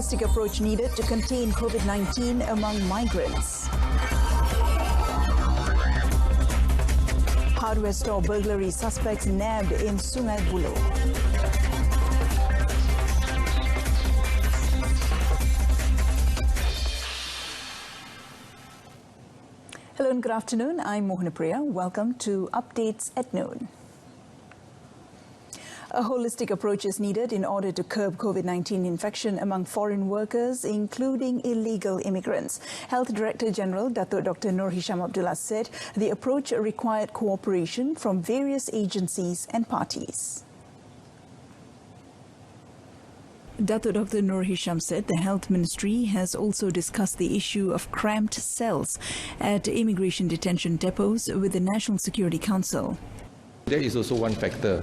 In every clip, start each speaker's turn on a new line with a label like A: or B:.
A: holistic approach needed to contain COVID-19 among migrants. Hardware store burglary suspects nabbed in Sungai Buloh. Hello and good afternoon. I'm Mohanapriya. Welcome to Updates at Noon. A holistic approach is needed in order to curb COVID-19 infection among foreign workers, including illegal immigrants. Health Director General Datuk Dr. Nur Hisham Abdullah said the approach required cooperation from various agencies and parties. Datuk Dr. Nur Hisham said the Health Ministry has also discussed the issue of cramped cells at immigration detention depots with the National Security Council.
B: That is also one factor,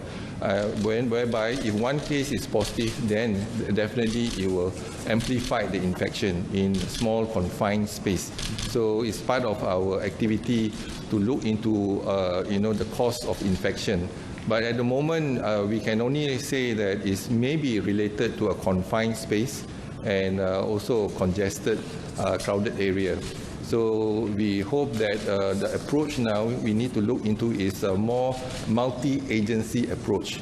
B: whereby if one case is positive, then definitely it will amplify the infection in small confined space. So it's part of our activity to look into, the cause of infection. But at the moment, we can only say that it may be related to a confined space and also congested, crowded area. So we hope that the approach now we need to look into is a more multi-agency approach.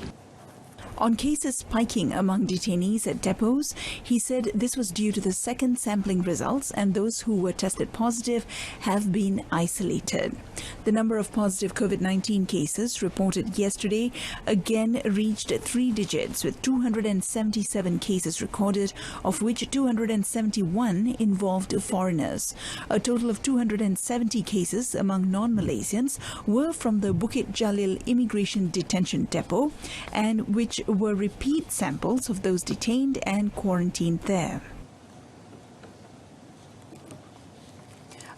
A: On cases spiking among detainees at depots, he said this was due to the second sampling results and those who were tested positive have been isolated. The number of positive COVID-19 cases reported yesterday again reached 3 digits with 277 cases recorded, of which 271 involved foreigners. A total of 270 cases among non-Malaysians were from the Bukit Jalil Immigration Detention Depot, and which were repeat samples of those detained and quarantined there.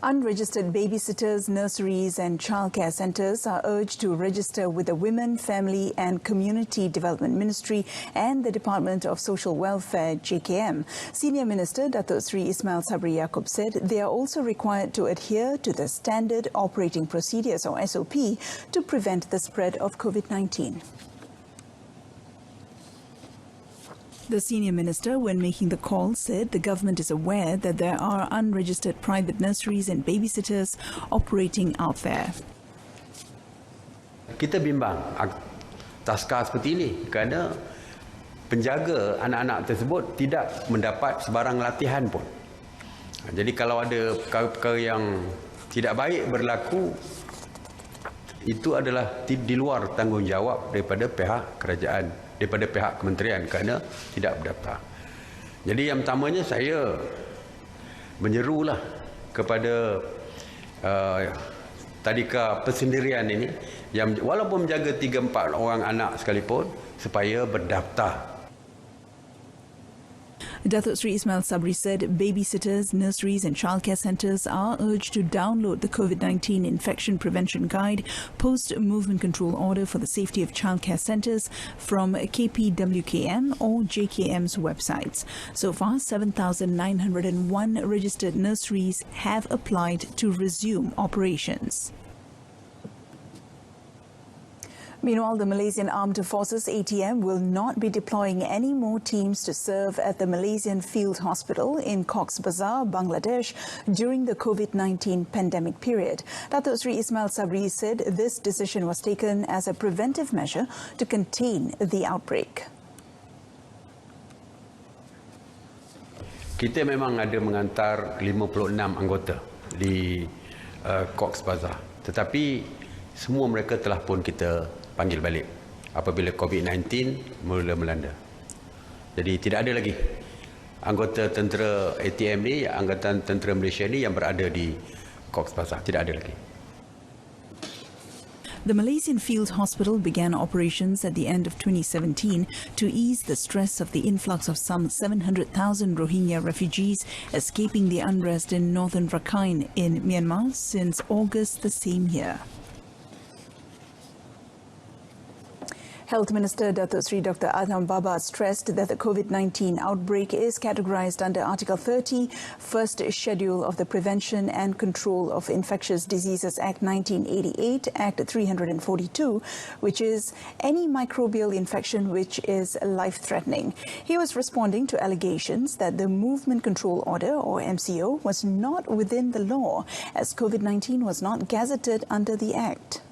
A: Unregistered babysitters, nurseries and childcare centres are urged to register with the Women, Family and Community Development Ministry and the Department of Social Welfare, JKM. Senior Minister Datuk Sri Ismail Sabri Yaakob said they are also required to adhere to the Standard Operating Procedures or SOP to prevent the spread of COVID-19. The senior minister, when making the call, said the government is aware that there are unregistered private nurseries and babysitters operating out there.
C: Kita bimbang taska seperti ini kerana penjaga anak-anak tersebut tidak mendapat sebarang latihan pun. Jadi kalau ada perkara-perkara yang tidak baik berlaku, itu adalah di luar tanggungjawab daripada pihak kerajaan, daripada pihak kementerian kerana tidak berdaftar. Jadi yang pertamanya saya menyerulah kepada tadika persendirian ini yang walaupun menjaga 3-4 orang anak sekalipun supaya berdaftar.
A: Datuk Sri Ismail Sabri said babysitters, nurseries and childcare centres are urged to download the COVID-19 Infection Prevention Guide post-movement control order for the safety of childcare centres from KPWKM or JKM's websites. So far, 7,901 registered nurseries have applied to resume operations. Meanwhile, the Malaysian Armed Forces ATM will not be deploying any more teams to serve at the Malaysian Field Hospital in Cox's Bazar, Bangladesh during the COVID-19 pandemic period. Datuk Sri Ismail Sabri said this decision was taken as a preventive measure to contain the outbreak.
C: Kita memang ada mengantar 56 anggota di Cox's Bazar, tetapi semua mereka telah pun kita panggil balik apabila COVID-19 mula melanda. Jadi tidak ada lagi anggota tentera ATM ni, Angkatan Tentera Malaysia ni yang berada di Cox's Bazar. Tidak ada lagi.
A: The Malaysian Field Hospital began operations at the end of 2017 to ease the stress of the influx of some 700,000 Rohingya refugees escaping the unrest in northern Rakhine in Myanmar since August the same year. Health Minister Datuk Sri Dr. Adham Baba stressed that the COVID-19 outbreak is categorized under Article 30, First Schedule of the Prevention and Control of Infectious Diseases Act 1988, Act 342, which is any microbial infection which is life-threatening. He was responding to allegations that the Movement Control Order, or MCO, was not within the law, as COVID-19 was not gazetted under the Act.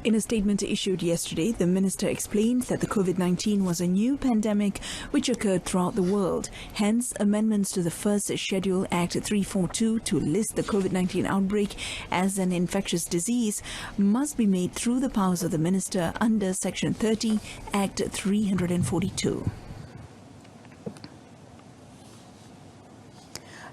A: In a statement issued yesterday, the minister explained that the COVID-19 was a new pandemic which occurred throughout the world. Hence, amendments to the First Schedule Act 342 to list the COVID-19 outbreak as an infectious disease must be made through the powers of the minister under Section 30, Act 342.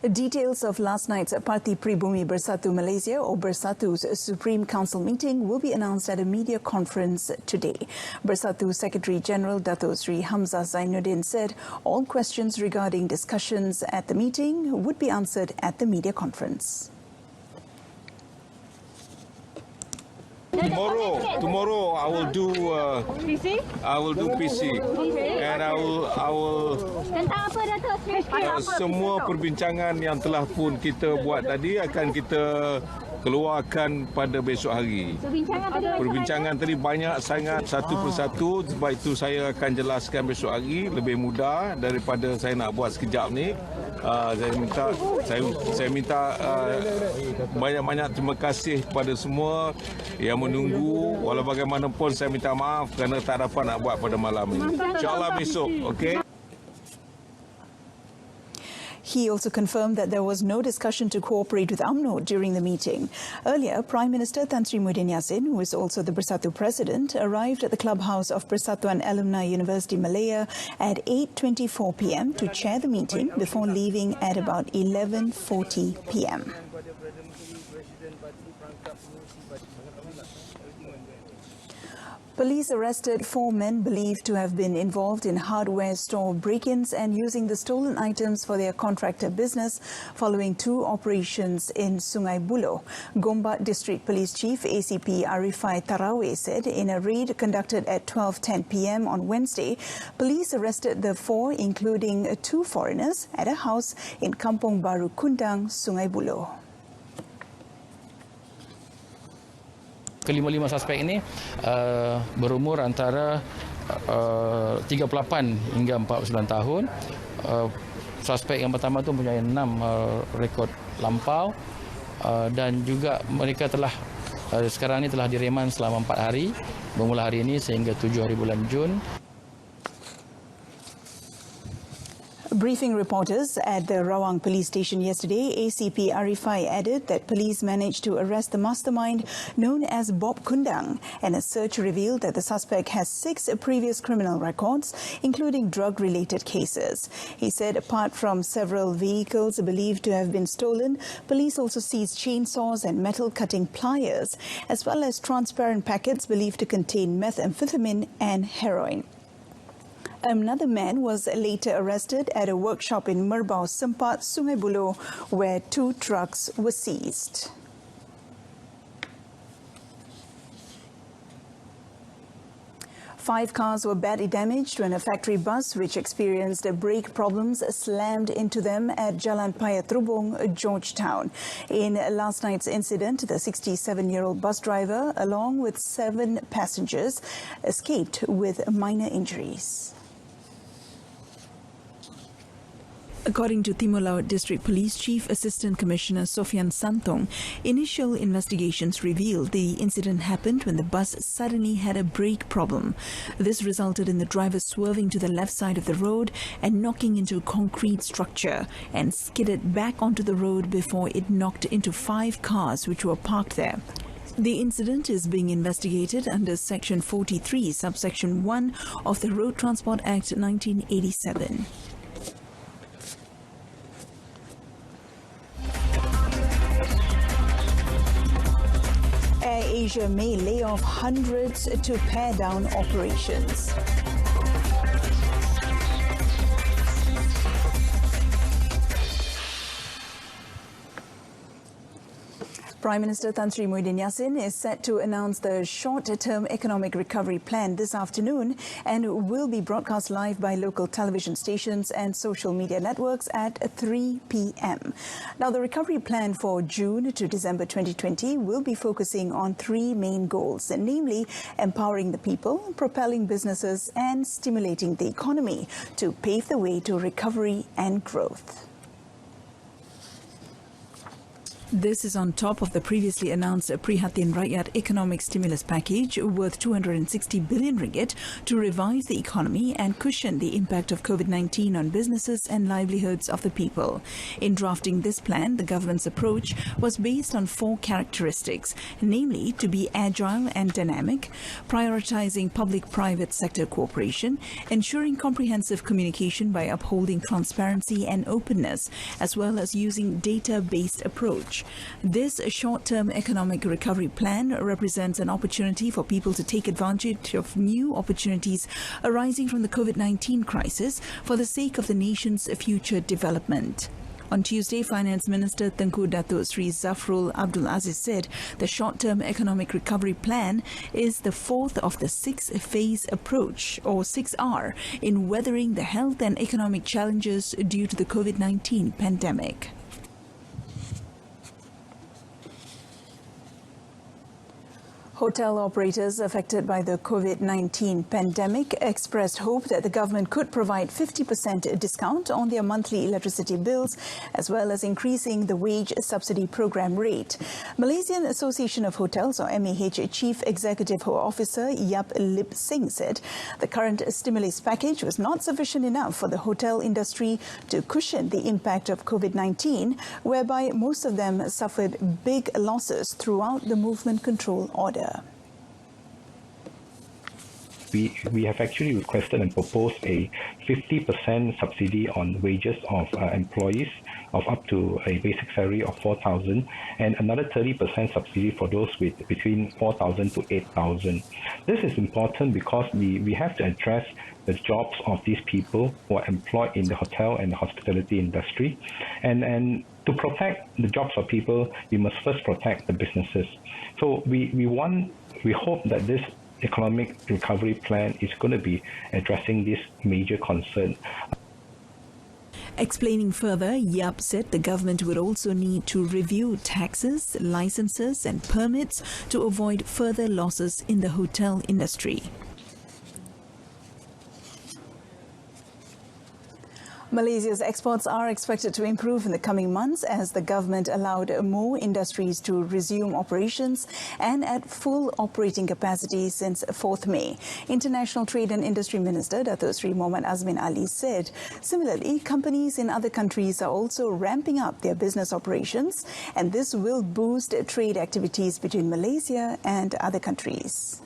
A: Details of last night's Parti Pribumi Bersatu Malaysia, or Bersatu's Supreme Council meeting will be announced at a media conference today. Bersatu Secretary General Datuk Sri Hamzah Zainuddin said all questions regarding discussions at the meeting would be answered at the media conference.
D: Tomorrow I will do PC. I will do PC, and I will.
E: Tentang apa, Datuk?
D: Semua perbincangan yang telah pun kita buat tadi akan kita keluarkan pada besok hari. Perbincangan tadi banyak sangat satu persatu, sebab itu saya akan jelaskan besok hari lebih mudah daripada saya nak buat sekejap ni. Saya minta banyak-banyak terima kasih kepada semua yang menunggu. Walau bagaimanapun saya minta maaf kerana tak dapat nak buat pada malam ini. InsyaAllah besok, okey?
A: He also confirmed that there was no discussion to cooperate with UMNO during the meeting. Earlier, Prime Minister Tan Sri Muhyiddin Yassin, who is also the Bersatu President, arrived at the clubhouse of Persatuan Alumni University Malaya at 8:24 p.m. to chair the meeting before leaving at about 11:40 p.m. Police arrested 4 men believed to have been involved in hardware store break-ins and using the stolen items for their contractor business following 2 operations in Sungai Buloh. Gombak District Police Chief ACP Arifai Tarawe said in a raid conducted at 12:10 p.m. on Wednesday, police arrested the 4, including 2 foreigners, at a house in Kampung Baru Kundang, Sungai Buloh.
F: Kelima-lima suspek ini berumur antara 38 hingga 49 tahun. Suspek yang pertama itu mempunyai 6 rekod lampau dan juga mereka telah sekarang ini telah direman selama 4 hari bermula hari ini sehingga 7 hari bulan Jun.
A: Briefing reporters at the Rawang police station yesterday, ACP Arifai added that police managed to arrest the mastermind known as Bob Kundang, and a search revealed that the suspect has 6 previous criminal records, including drug-related cases. He said apart from several vehicles believed to have been stolen, police also seized chainsaws and metal-cutting pliers, as well as transparent packets believed to contain methamphetamine and heroin. Another man was later arrested at a workshop in Merbau Sempat, Sungai Buloh, where 2 trucks were seized. Five cars were badly damaged when a factory bus, which experienced brake problems, slammed into them at Jalan Paya Trubong, Georgetown. In last night's incident, the 67-year-old bus driver, along with 7 passengers, escaped with minor injuries. According to Timur Laut District Police Chief Assistant Commissioner Sofian Santong, initial investigations revealed the incident happened when the bus suddenly had a brake problem. This resulted in the driver swerving to the left side of the road and knocking into a concrete structure and skidded back onto the road before it knocked into 5 cars which were parked there. The incident is being investigated under Section 43, Subsection 1 of the Road Transport Act 1987. AirAsia may lay off hundreds to pare down operations. Prime Minister Tan Sri Muhyiddin Yassin is set to announce the short-term economic recovery plan this afternoon and will be broadcast live by local television stations and social media networks at 3 p.m. Now, the recovery plan for June to December 2020 will be focusing on three main goals, namely empowering the people, propelling businesses and stimulating the economy to pave the way to recovery and growth. This is on top of the previously announced Prihatin Rakyat economic stimulus package worth 260 billion ringgit to revive the economy and cushion the impact of COVID-19 on businesses and livelihoods of the people. In drafting this plan, the government's approach was based on four characteristics, namely to be agile and dynamic, prioritizing public-private sector cooperation, ensuring comprehensive communication by upholding transparency and openness, as well as using data-based approach. This short-term economic recovery plan represents an opportunity for people to take advantage of new opportunities arising from the COVID-19 crisis for the sake of the nation's future development. On Tuesday, Finance Minister Tengku Datuk Sri Zafrul Abdul Aziz said the short-term economic recovery plan is the fourth of the six-phase approach, or 6R, in weathering the health and economic challenges due to the COVID-19 pandemic. Hotel operators affected by the COVID-19 pandemic expressed hope that the government could provide 50% discount on their monthly electricity bills, as well as increasing the wage subsidy program rate. Malaysian Association of Hotels, or MAH, Chief Executive Officer Yap Lip Singh said the current stimulus package was not sufficient enough for the hotel industry to cushion the impact of COVID-19, whereby most of them suffered big losses throughout the movement control order.
G: We have actually requested and proposed a 50% subsidy on wages of employees of up to a basic salary of 4,000 and another 30% subsidy for those with between 4,000 to 8,000. This is important because we have to address the jobs of these people who are employed in the hotel and the hospitality industry. And to protect the jobs of people, we must first protect the businesses. So we hope that this economic recovery plan is going to be addressing this major concern.
A: Explaining further, Yap said the government would also need to review taxes, licenses and permits to avoid further losses in the hotel industry. Malaysia's exports are expected to improve in the coming months as the government allowed more industries to resume operations and at full operating capacity since 4th May. International Trade and Industry Minister Datuk Sri Muhammad Azmin Ali said, similarly, companies in other countries are also ramping up their business operations, and this will boost trade activities between Malaysia and other countries.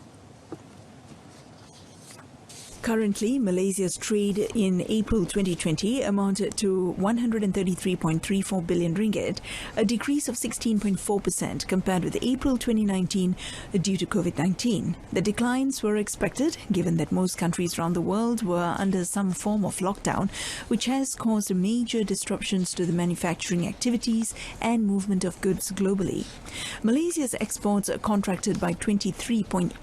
A: Currently, Malaysia's trade in April 2020 amounted to 133.34 billion ringgit, a decrease of 16.4% compared with April 2019 due to COVID-19. The declines were expected given that most countries around the world were under some form of lockdown, which has caused major disruptions to the manufacturing activities and movement of goods globally. Malaysia's exports contracted by 23.8%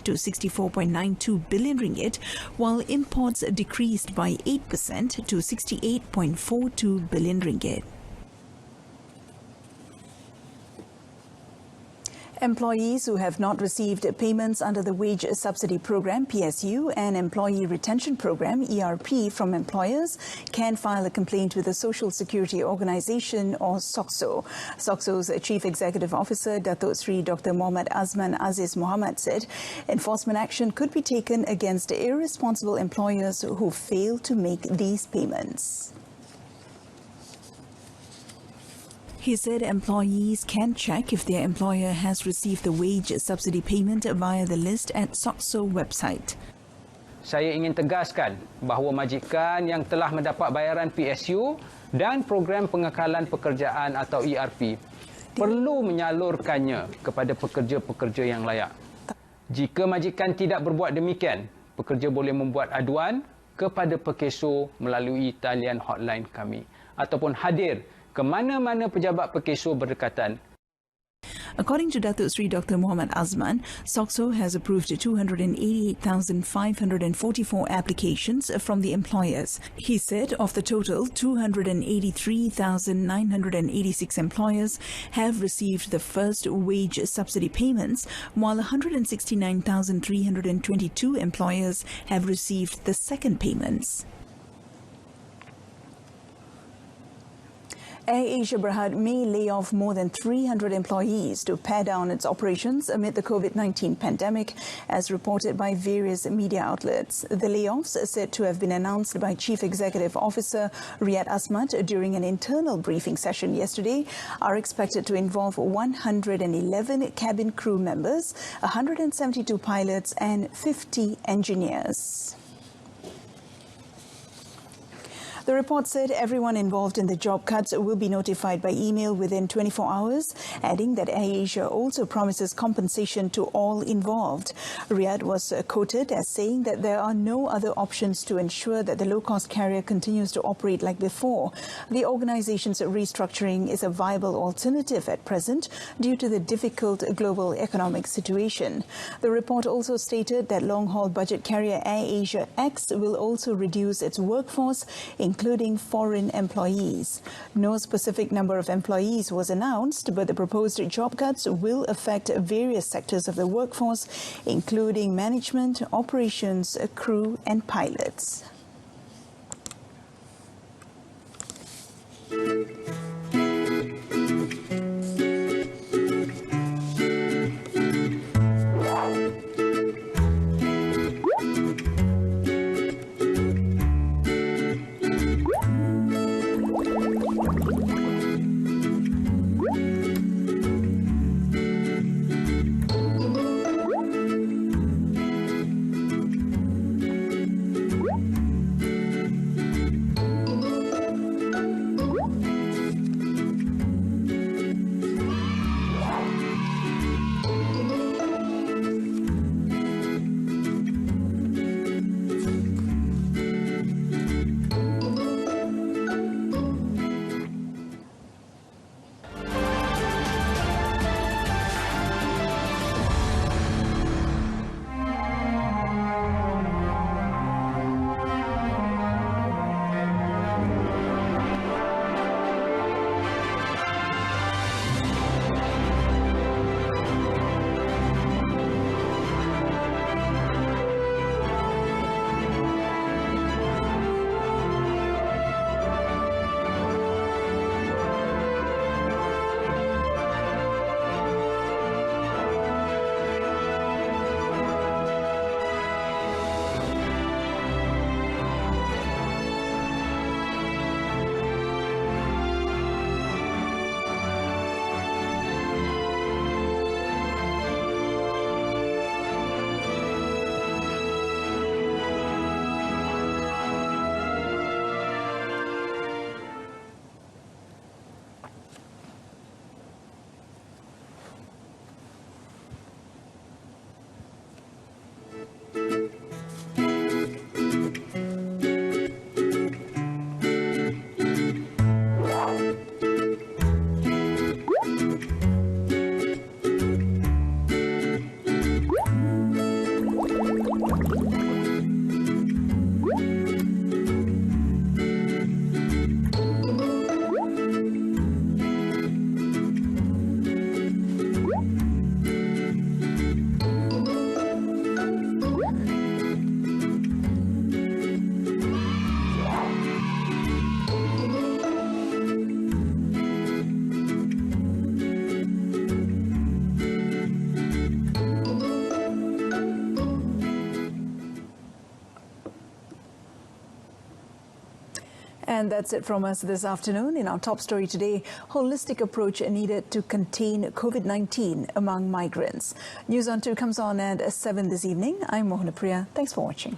A: to 64.92 billion ringgit, while imports decreased by 8% to 68.42 billion ringgit. Employees who have not received payments under the Wage Subsidy Program (PSU) and Employee Retention Program (ERP) from employers can file a complaint with the Social Security Organisation or SOCSO. SOCSO's Chief Executive Officer Datuk Sri Dr. Muhammad Azman Aziz Muhammad said enforcement action could be taken against irresponsible employers who fail to make these payments. He said employees can check if their employer has received the wage subsidy payment via the list at SOCSO website.
H: Saya ingin tegaskan bahawa majikan yang telah mendapat bayaran PSU dan program pengekalan pekerjaan atau ERP perlu menyalurkannya kepada pekerja-pekerja yang layak. Jika majikan tidak berbuat demikian, pekerja boleh membuat aduan kepada Pekeso melalui talian hotline kami ataupun hadir ke mana-mana pejabat Pekeso berdekatan
A: According to Datuk Sri Dr. Muhammad Azman, SOXO has approved 288,544 applications from the employers. He said of the total, 283,986 employers have received the first wage subsidy payments, while 169,322 employers have received the second payments. AirAsia Berhad may lay off more than 300 employees to pare down its operations amid the COVID-19 pandemic, as reported by various media outlets. The layoffs, said to have been announced by Chief Executive Officer Riyad Asmat during an internal briefing session yesterday, are expected to involve 111 cabin crew members, 172 pilots and 50 engineers. The report said everyone involved in the job cuts will be notified by email within 24 hours, adding that AirAsia also promises compensation to all involved. Riyad was quoted as saying that there are no other options to ensure that the low-cost carrier continues to operate like before. The organization's restructuring is a viable alternative at present due to the difficult global economic situation. The report also stated that long-haul budget carrier AirAsia X will also reduce its workforce, including foreign employees. No specific number of employees was announced, but the proposed job cuts will affect various sectors of the workforce, including management, operations, crew and pilots. And that's it from us this afternoon. In our top story today, holistic approach needed to contain COVID-19 among migrants. News on 2 comes on at 7 this evening. I'm Mohana Priya. Thanks for watching.